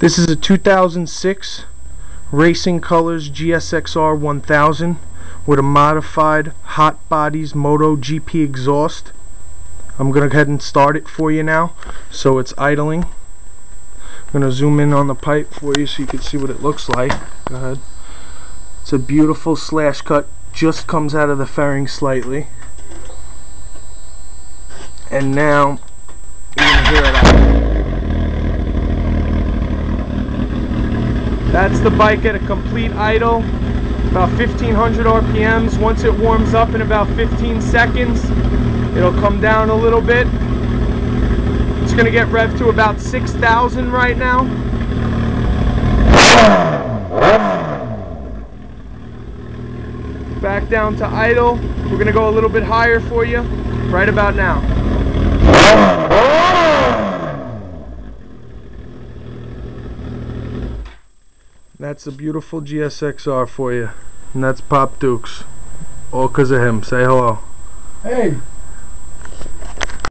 This is a 2006 Racing Colors Gsx-R 1000 with a modified Hotbodies Moto GP exhaust. I'm going to go ahead and start it for you now. So it's idling. I'm going to zoom in on the pipe for you so you can see what it looks like. Go ahead. It's a beautiful slash cut, just comes out of the fairing slightly. And now you can hear it out. That's the bike at a complete idle, about 1500 RPMs. Once it warms up in about 15 seconds, it'll come down a little bit. It's going to get revved to about 6,000 right now. Back down to idle. We're going to go a little bit higher for you right about now. That's a beautiful Gsx-R for you. And that's Pop Dukes. All because of him. Say hello. Hey!